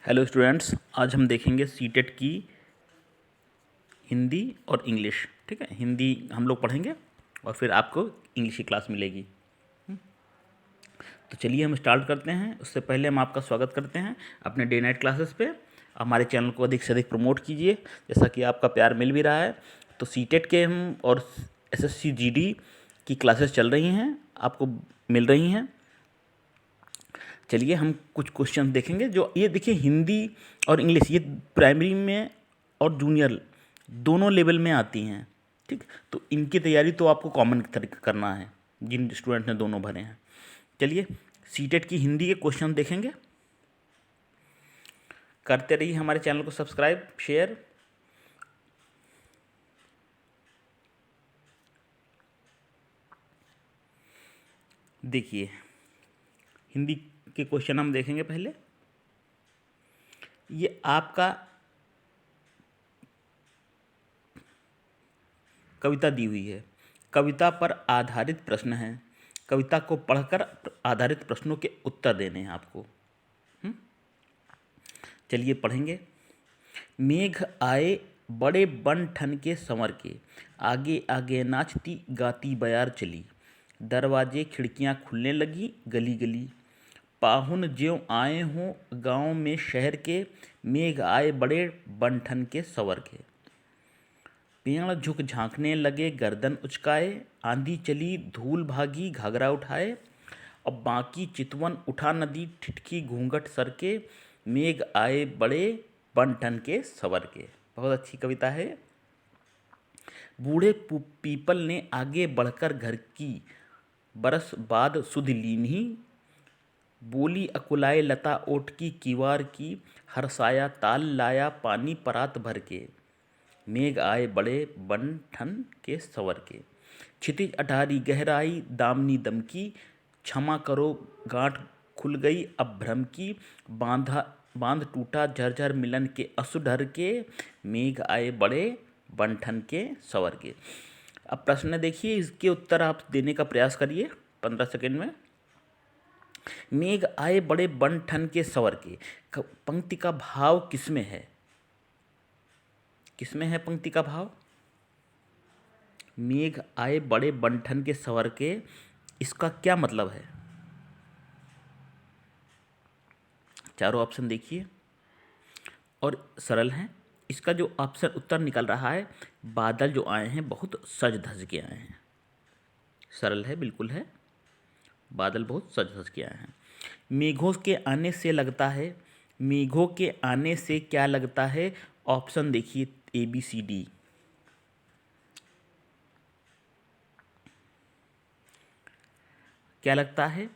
Hello students, आज हम देखेंगे सीटेट की हिंदी और इंग्लिश। ठीक है, हिंदी हम लोग पढ़ेंगे और फिर आपको इंग्लिश की क्लास मिलेगी। तो चलिए हम स्टार्ट करते हैं। उससे पहले हम आपका स्वागत करते हैं अपने डे नाइट क्लासेस पे। हमारे चैनल को अधिक से अधिक प्रमोट कीजिए, जैसा कि आपका प्यार मिल भी रहा है। तो सीटेट के हम और एसएससी जीडी की क्लासेस चल रही हैं, आपको मिल रही हैं। चलिए हम कुछ क्वेश्चन देखेंगे। जो ये देखिए, हिंदी और इंग्लिश ये प्राइमरी में और जूनियर दोनों लेवल में आती हैं। ठीक, तो इनकी तैयारी तो आपको कॉमन तरीके करना है, जिन स्टूडेंट ने दोनों भरे हैं। चलिए सीटेट की हिंदी के क्वेश्चन देखेंगे। करते रहिए हमारे चैनल को सब्सक्राइब, शेयर। देखिए हिंदी के क्वेश्चन हम देखेंगे। पहले ये आपका कविता दी हुई है, कविता पर आधारित प्रश्न है। कविता को पढ़कर आधारित प्रश्नों के उत्तर देने हैं आपको। चलिए पढ़ेंगे। मेघ आए बड़े बन ठन के संवर के, आगे आगे नाचती गाती बयार चली। दरवाजे खिड़कियां खुलने लगी गली गली, पाहुन ज्यों आए हों गांव में शहर के। मेघ आए बड़े बन ठन के संवर के। पेड़ झुक झांकने लगे गर्दन उचकाए, आंधी चली धूल भागी घाघरा उठाए। अब बाकी चितवन उठा नदी ठिठकी घूंघट सर के। मेघ आए बड़े बन ठन के सवर के। बहुत अच्छी कविता है। बूढ़े पीपल ने आगे बढ़कर घर की, बरस बाद सुध लीन्ही। बोली अकुलाए लता ओट की किवार की, हरसाया ताल लाया पानी परात भर के। मेघ आए बड़े बन ठन के सवर के। क्षितिज अटारी गहराई दामनी दमकी, क्षमा करो गांठ खुल गई अब भ्रम की। बांध टूटा झरझर मिलन के असु डर के। मेघ आए बड़े बन ठन के सवर के। अब प्रश्न देखिए, इसके उत्तर आप देने का प्रयास करिए 15 सेकंड में। मेघ आए बड़े बन ठन के सवर के, पंक्ति का भाव किसमें है? किसमें है पंक्ति का भाव? मेघ आए बड़े बंठन के सवर के, इसका क्या मतलब है? चारों ऑप्शन देखिए और सरल हैं। इसका जो ऑप्शन उत्तर निकल रहा है, बादल जो आए हैं बहुत सज धज के आए हैं। सरल है, बिल्कुल है। बादल बहुत सज धज के आए हैं। मेघों के आने से लगता है, मेघों के आने से क्या लगता है? ऑप्शन देखिए ABCD। क्या लगता है?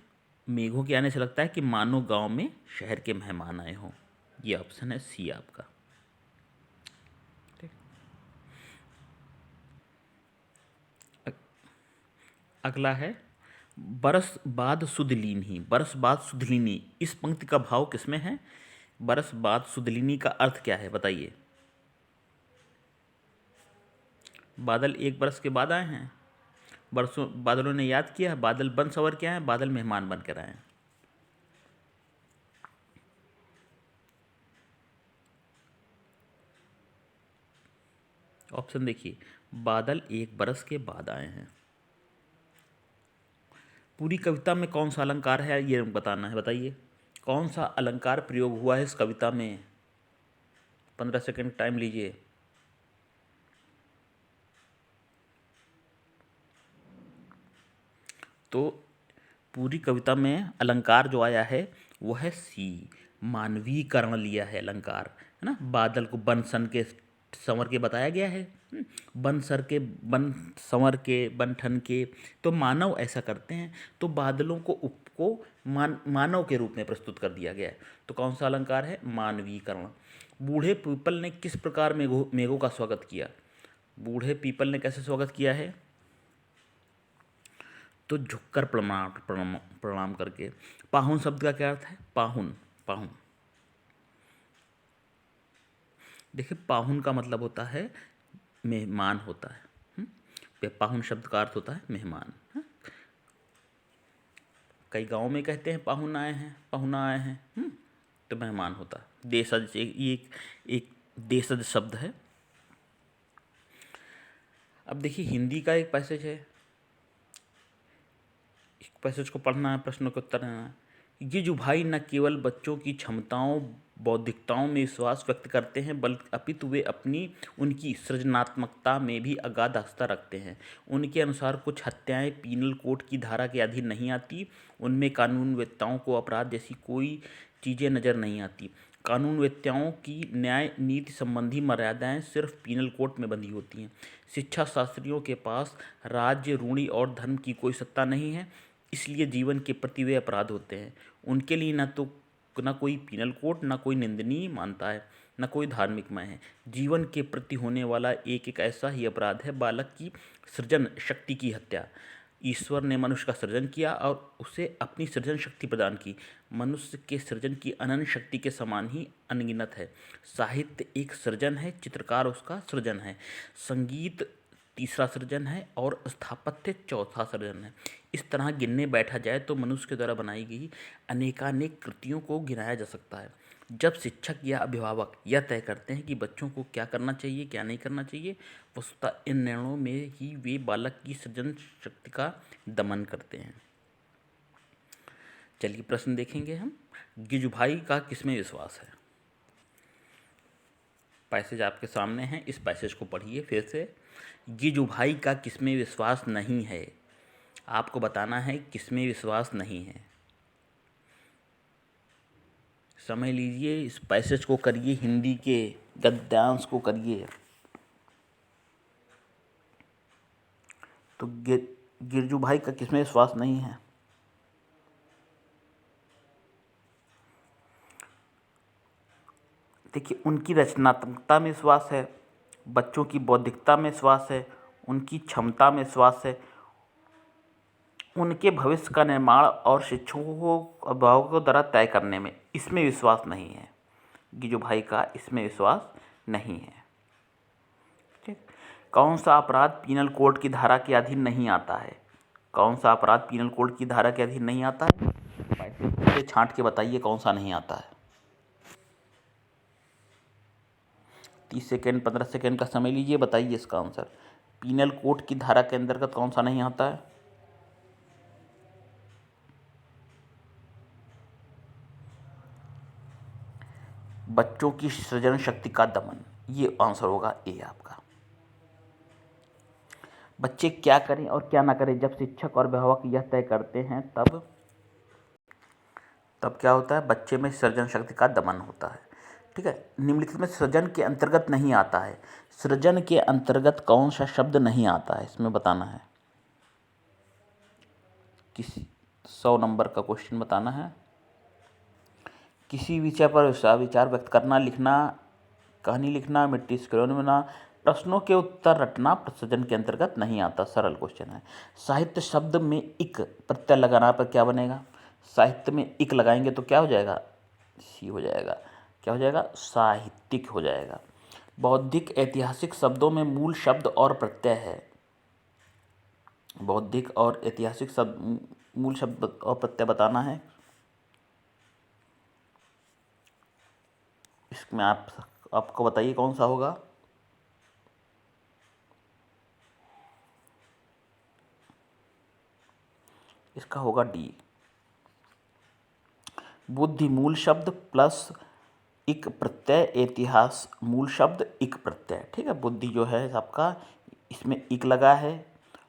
मेघों के आने से लगता है कि मानो गांव में शहर के मेहमान आए हों। ये ऑप्शन है सी आपका। ठीक। अगला है बरस बाद सुधलीनी। बरस बाद सुधलीनी, इस पंक्ति का भाव किसमें है? बरस बाद सुधलीनी का अर्थ क्या है बताइए? बादल एक बरस के बाद आए हैं, बरसों बादलों ने याद किया, बादल बन सवर के आए, बादल मेहमान बन कर आए हैं। ऑप्शन देखिए, बादल एक बरस के बाद आए हैं। पूरी कविता में कौन सा अलंकार है ये बताना है, बताइए कौन सा अलंकार प्रयोग हुआ है इस कविता में। 15 सेकंड टाइम लीजिए। तो पूरी कविता में अलंकार जो आया है वो है सी, मानवीकरण लिया है अलंकार, है ना। बादल को बन सन के संवर के बताया गया है। बन सर के, बन संवर के, बन ठन के। तो मानव ऐसा करते हैं, तो बादलों को मानव के रूप में प्रस्तुत कर दिया गया है। तो कौन सा अलंकार है? मानवीकरण। बूढ़े पीपल ने किस प्रकार मेघों का स्वागत किया? बूढ़े पीपल ने कैसे स्वागत किया है? तो झुककर प्रणाम प्रणाम प्रणाम करके। पाहुन शब्द का क्या अर्थ है? पाहुन, पाहुन। देखिए पाहुन का मतलब होता है मेहमान होता है। पाहुन शब्द का अर्थ होता है मेहमान। कई गाँव में कहते हैं पाहुन आए हैं, पहुना आए हैं। तो मेहमान होता है। देशज ये एक देशज शब्द है। अब देखिए हिंदी का एक पैसेज है, एक पैसेज को पढ़ना है, प्रश्नों के उत्तर देना है। गिजु भाई न केवल बच्चों की क्षमताओं बौद्धिकताओं में विश्वास व्यक्त करते हैं, बल्कि अपितु वे अपनी उनकी सृजनात्मकता में भी अगाध आस्था रखते हैं। उनके अनुसार कुछ हत्याएं पीनल कोड की धारा के अधीन नहीं आती, उनमें कानूनवेत्ताओं को अपराध जैसी कोई चीज़ें नज़र नहीं आती। कानूनवेत्ताओं की न्याय नीति संबंधी मर्यादाएं सिर्फ पीनल कोड में बंधी होती हैं। शिक्षा शास्त्रियों के पास राज्य, रूढ़ि और धर्म की कोई सत्ता नहीं है, इसलिए जीवन के प्रति वे अपराध होते हैं। उनके लिए न कोई पीनल कोड, न कोई निंदनीय मानता है, न कोई धार्मिकमय है। जीवन के प्रति होने वाला एक एक ऐसा ही अपराध है बालक की सृजन शक्ति की हत्या। ईश्वर ने मनुष्य का सृजन किया और उसे अपनी सृजन शक्ति प्रदान की। मनुष्य के सृजन की अनंत शक्ति के समान ही अनगिनत है। साहित्य एक सृजन है, चित्रकार उसका सृजन है, संगीत तीसरा सृजन है और स्थापत्य चौथा सृजन है। इस तरह गिनने बैठा जाए तो मनुष्य के द्वारा बनाई गई अनेकानेक कृतियों को गिनाया जा सकता है। जब शिक्षक या अभिभावक यह तय करते हैं कि बच्चों को क्या करना चाहिए, क्या नहीं करना चाहिए, वस्तुतः इन निर्णयों में ही वे बालक की सृजन शक्ति का दमन करते हैं। चलिए प्रश्न देखेंगे हम। गिजुभाई का किसमें विश्वास है? पैसेज आपके सामने हैं, इस पैसेज को पढ़िए फिर से। गिजुभाई का किसमें विश्वास नहीं है? आपको बताना है किसमें विश्वास नहीं है। समय लीजिए, इस पैसेज को करिए, हिंदी के गद्यांश को करिए। तो गिरजू भाई का किसमें विश्वास नहीं है? देखिए, उनकी रचनात्मकता में विश्वास है, बच्चों की बौद्धिकता में विश्वास है, उनकी क्षमता में विश्वास है, उनके भविष्य का निर्माण और शिक्षकों को अभिभावकों द्वारा तय करने में, इसमें विश्वास नहीं है। गिजू भाई का इसमें विश्वास नहीं है। ठीक। कौन सा अपराध पीनल कोड की धारा के अधीन नहीं आता है? कौन सा अपराध पीनल कोड की धारा के अधीन नहीं आता है? पैसे छांट के बताइए कौन सा नहीं आता है। 30 सेकेंड 15 सेकेंड का समय लीजिए, बताइए इसका आंसर। पीनल कोड की धारा के अंतर्गत कौन सा नहीं आता है? बच्चों की सृजन शक्ति का दमन, ये आंसर होगा ए आपका। बच्चे क्या करें और क्या ना करें, जब शिक्षक और अभिभावक यह तय करते हैं तब क्या होता है? बच्चे में सृजन शक्ति का दमन होता है। ठीक है। निम्नलिखित में सृजन के अंतर्गत नहीं आता है। सृजन के अंतर्गत कौन सा शब्द नहीं आता है, इसमें बताना है। किसी 100 नंबर का क्वेश्चन बताना है। किसी विषय पर विचार व्यक्त करना, लिखना, कहानी लिखना, मिट्टी से खिलौने बनाना, प्रश्नों के उत्तर रटना सृजन के अंतर्गत नहीं आता। सरल क्वेश्चन है। साहित्य शब्द में इक प्रत्यय लगाना पर क्या बनेगा? साहित्य में इक लगाएंगे तो क्या हो जाएगा? सी हो जाएगा। क्या हो जाएगा? साहित्यिक हो जाएगा। बौद्धिक ऐतिहासिक शब्दों में मूल शब्द और प्रत्यय है। बौद्धिक और ऐतिहासिक शब्द, मूल शब्द और प्रत्यय बताना है। इसमें आपको बताइए कौन सा होगा। इसका होगा डी। बुद्धि मूल शब्द प्लस इक प्रत्यय, इतिहास मूल शब्द इक प्रत्यय। ठीक है। बुद्धि जो है आपका, इसमें इक लगा है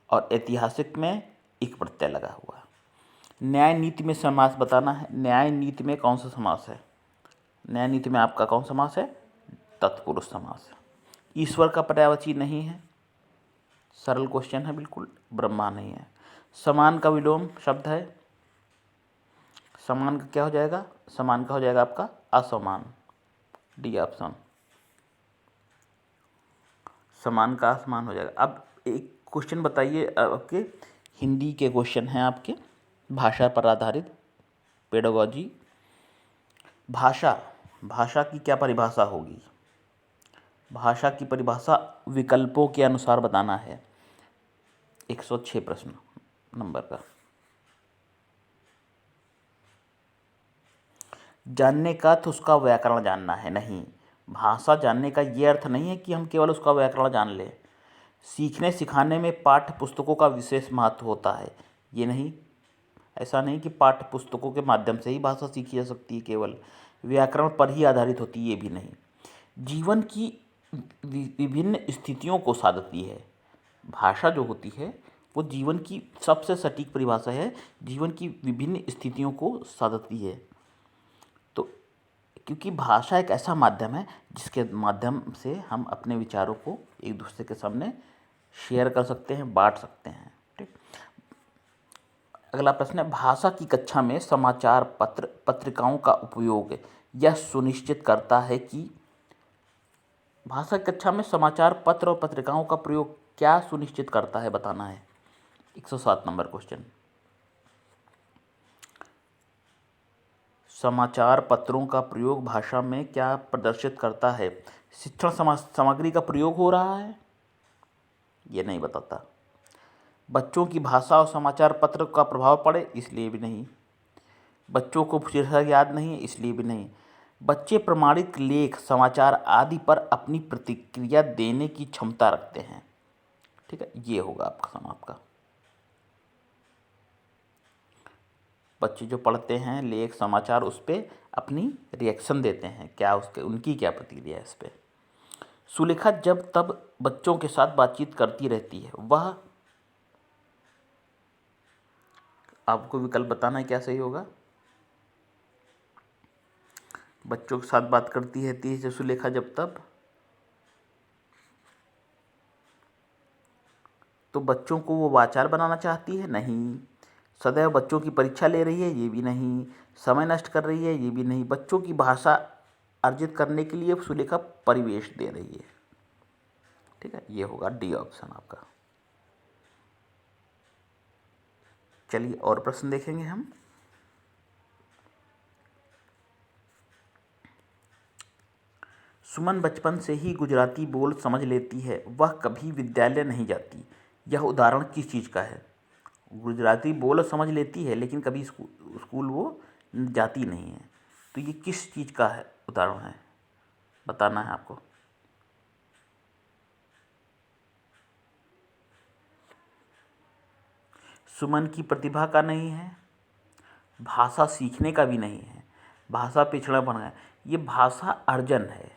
और ऐतिहासिक में इक प्रत्यय लगा हुआ है। न्याय नीति में समास बताना है। न्याय नीति में कौन सा समास है? न्याय नीति में आपका कौन समास है? तत्पुरुष समास है। ईश्वर का पर्यायवाची नहीं है। सरल क्वेश्चन है बिल्कुल। ब्रह्मा नहीं है। समान का विलोम शब्द है। समान का क्या हो जाएगा? समान का हो जाएगा आपका असमान। D option. समान का असमान हो जाएगा। अब एक क्वेश्चन बताइए, आपके हिंदी के क्वेश्चन हैं आपके, भाषा पर आधारित, पेडागॉजी। भाषा की क्या परिभाषा होगी? भाषा की परिभाषा विकल्पों के अनुसार बताना है। 106 प्रश्न नंबर का। जानने का तो उसका व्याकरण जानना है, नहीं। भाषा जानने का ये अर्थ नहीं है कि हम केवल उसका व्याकरण जान लें। सीखने सिखाने में पाठ्य पुस्तकों का विशेष महत्व होता है, ये नहीं। ऐसा नहीं कि पाठ्य पुस्तकों के माध्यम से ही भाषा सीखी जा सकती है, केवल व्याकरण पर ही आधारित होती है, ये भी नहीं। जीवन की विभिन्न स्थितियों को साधती है। भाषा जो होती है वो जीवन की सबसे सटीक परिभाषा है, जीवन की विभिन्न स्थितियों को साधती है। तो क्योंकि भाषा एक ऐसा माध्यम है जिसके माध्यम से हम अपने विचारों को एक दूसरे के सामने शेयर कर सकते हैं, बांट सकते हैं। ठीक। अगला प्रश्न है, भाषा की कक्षा में समाचार पत्र पत्रिकाओं का उपयोग यह सुनिश्चित करता है कि भाषा की कक्षा में समाचार पत्र और पत्रिकाओं का प्रयोग क्या सुनिश्चित करता है, बताना है। 107 नंबर क्वेश्चन। समाचार पत्रों का प्रयोग भाषा में क्या प्रदर्शित करता है? शिक्षण सामग्री का प्रयोग हो रहा है, ये नहीं बताता। बच्चों की भाषा और समाचार पत्र का प्रभाव पड़े, इसलिए भी नहीं। बच्चों को शीर्षक याद नहीं है, इसलिए भी नहीं। बच्चे प्रमाणित लेख, समाचार आदि पर अपनी प्रतिक्रिया देने की क्षमता रखते हैं। ठीक है, ये होगा आपका समाप्त का। बच्चे जो पढ़ते हैं लेख समाचार, उस पर अपनी रिएक्शन देते हैं, क्या उसके उनकी क्या प्रतिक्रिया है इस पर। सुलेखा जब तब बच्चों के साथ बातचीत करती रहती है, वह, आपको विकल्प बताना है क्या सही होगा। बच्चों के साथ बात करती रहती है सुलेखा जब तब, तो बच्चों को वो वाचाल बनाना चाहती है, नहीं। सदैव बच्चों की परीक्षा ले रही है, ये भी नहीं। समय नष्ट कर रही है, ये भी नहीं। बच्चों की भाषा अर्जित करने के लिए सुलेखा परिवेश दे रही है। ठीक है, ये होगा डी ऑप्शन आपका। चलिए और प्रश्न देखेंगे हम। सुमन बचपन से ही गुजराती बोल समझ लेती है, वह कभी विद्यालय नहीं जाती, यह उदाहरण किस चीज़ का है? गुजराती बोल समझ लेती है लेकिन कभी स्कूल वो जाती नहीं है, तो ये किस चीज़ का है उदाहरण है, बताना है आपको। सुमन की प्रतिभा का नहीं है, भाषा सीखने का भी नहीं है, भाषा पिछड़ापन है, ये भाषा अर्जन है।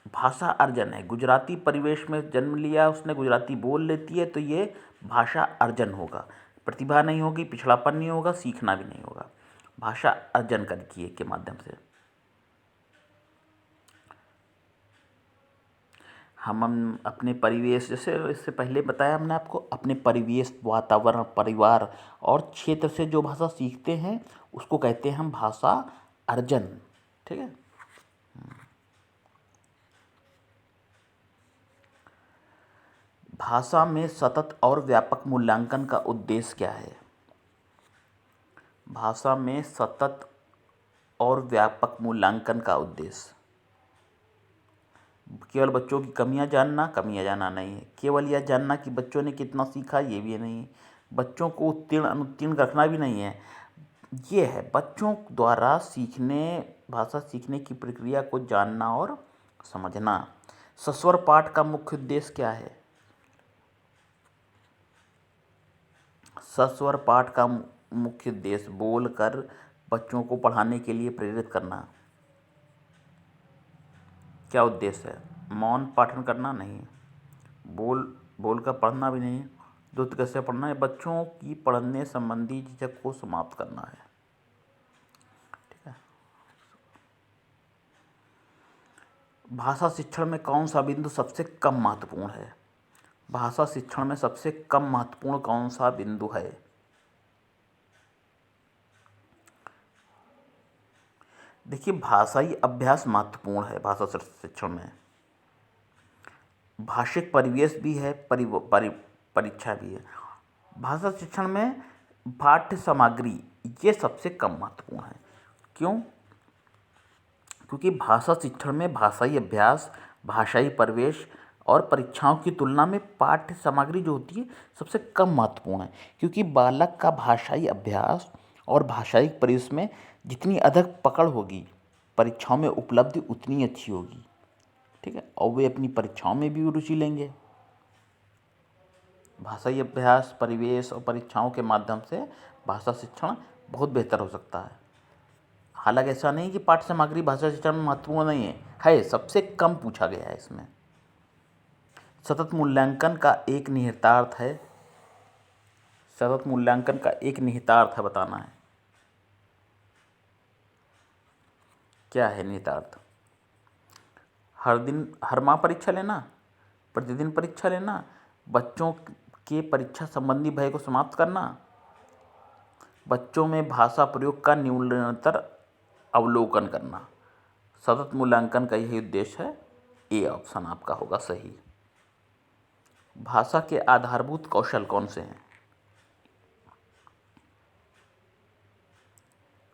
भाषा अर्जन है, गुजराती परिवेश में जन्म लिया उसने, गुजराती बोल लेती है, तो ये भाषा अर्जन होगा। प्रतिभा नहीं होगी, पिछड़ापन नहीं होगा, सीखना भी नहीं होगा, भाषा अर्जन करती है के माध्यम से। हम अपने परिवेश, जैसे इससे पहले बताया हमने आपको, अपने परिवेश, वातावरण, परिवार और क्षेत्र से जो भाषा सीखते हैं उसको कहते हैं हम भाषा अर्जन। ठीक है। भाषा में सतत और व्यापक मूल्यांकन का उद्देश्य क्या है? भाषा में सतत और व्यापक मूल्यांकन का उद्देश्य केवल बच्चों की कमियां जानना नहीं है। केवल यह जानना कि बच्चों ने कितना सीखा, ये भी नहीं। बच्चों को उत्तीर्ण अनुत्तीर्ण रखना भी नहीं है। ये है बच्चों द्वारा सीखने, भाषा सीखने की प्रक्रिया को जानना और समझना। सस्वर पाठ का मुख्य उद्देश्य क्या है? सस्वर पाठ का मुख्य उद्देश्य बोलकर बच्चों को पढ़ाने के लिए प्रेरित करना। क्या उद्देश्य है? मौन पाठन करना नहीं, बोल कर पढ़ना भी नहीं, द्रुत कैसे पढ़ना है, बच्चों की पढ़ने संबंधी झिझक को समाप्त करना है। ठीक है। भाषा शिक्षण में कौन सा बिंदु सबसे कम महत्वपूर्ण है? भाषा शिक्षण में सबसे कम महत्वपूर्ण कौन सा बिंदु है? देखिए, भाषाई अभ्यास महत्वपूर्ण है भाषा शिक्षण में। भाषिक परिवेश भी है, परीक्षा भी है। भाषा शिक्षण में पाठ्य सामग्री ये सबसे कम महत्वपूर्ण है। क्यों? क्योंकि भाषा शिक्षण में भाषाई अभ्यास, भाषाई परिवेश और परीक्षाओं की तुलना में पाठ्य सामग्री जो होती है सबसे कम महत्वपूर्ण है। क्योंकि बालक का भाषाई अभ्यास और भाषाई परिवेश में जितनी अधिक पकड़ होगी, परीक्षाओं में उपलब्धि उतनी अच्छी होगी। ठीक है, और वे अपनी परीक्षाओं में भी रुचि लेंगे। भाषाई अभ्यास, परिवेश और परीक्षाओं के माध्यम से भाषा शिक्षण बहुत बेहतर हो सकता है। हालांकि ऐसा नहीं कि पाठ्य सामग्री भाषा शिक्षण में महत्वपूर्ण नहीं है, सबसे कम पूछा गया है इसमें। सतत मूल्यांकन का एक निहितार्थ है, सतत मूल्यांकन का एक निहितार्थ है, बताना है क्या है निहितार्थ। हर दिन, हर माह परीक्षा लेना, प्रतिदिन परीक्षा लेना, बच्चों के परीक्षा संबंधी भय को समाप्त करना, बच्चों में भाषा प्रयोग का निरंतर अवलोकन करना। सतत मूल्यांकन का यही उद्देश्य है। ए ऑप्शन आपका होगा सही। भाषा के आधारभूत कौशल कौन से हैं?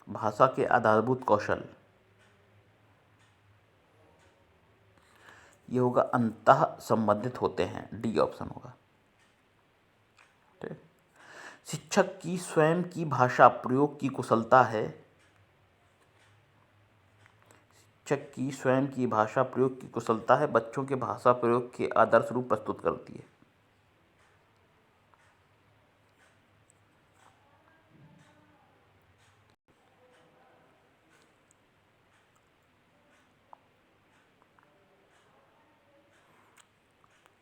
भाषा के आधारभूत कौशल ये होगा अंतः संबंधित होते हैं, डी ऑप्शन होगा। ठीक। शिक्षक की स्वयं की भाषा प्रयोग की कुशलता है, शिक्षक की स्वयं की भाषा प्रयोग की कुशलता है बच्चों के भाषा प्रयोग के आदर्श रूप प्रस्तुत करती है।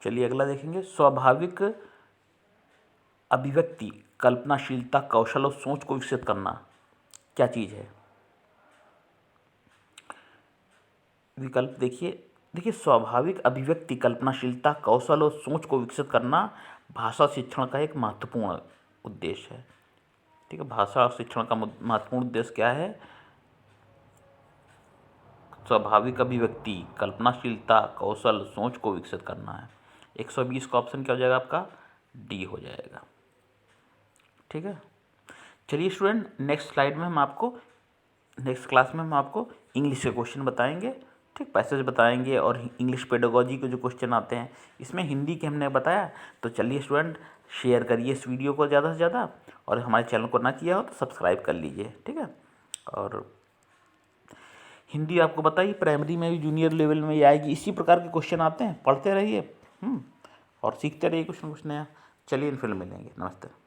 चलिए अगला देखेंगे। स्वाभाविक अभिव्यक्ति, कल्पनाशीलता, कौशल और सोच को विकसित करना क्या चीज़ है? विकल्प देखिए स्वाभाविक अभिव्यक्ति, कल्पनाशीलता, कौशल और सोच को विकसित करना भाषा शिक्षण का एक महत्वपूर्ण उद्देश्य है। ठीक है, भाषा शिक्षण का महत्वपूर्ण उद्देश्य क्या है? स्वाभाविक अभिव्यक्ति, कल्पनाशीलता, कौशल, सोच को विकसित करना है। 120 का ऑप्शन क्या हो जाएगा आपका? डी हो जाएगा। ठीक है, चलिए स्टूडेंट, नेक्स्ट क्लास में हम आपको इंग्लिश के क्वेश्चन बताएंगे। ठीक, पैसेज बताएंगे और इंग्लिश पेडागोजी के जो क्वेश्चन आते हैं, इसमें हिंदी के हमने बताया। तो चलिए स्टूडेंट, शेयर करिए इस वीडियो को ज़्यादा से ज़्यादा, और हमारे चैनल को ना किया हो तो सब्सक्राइब कर लीजिए। ठीक है, और हिंदी आपको बताइए प्राइमरी में भी, जूनियर लेवल में ये आएगी, इसी प्रकार के क्वेश्चन आते हैं, पढ़ते रहिए और सीखते रहिए कुछ ना कुछ नया। चलिए फिर मिलेंगे, नमस्ते।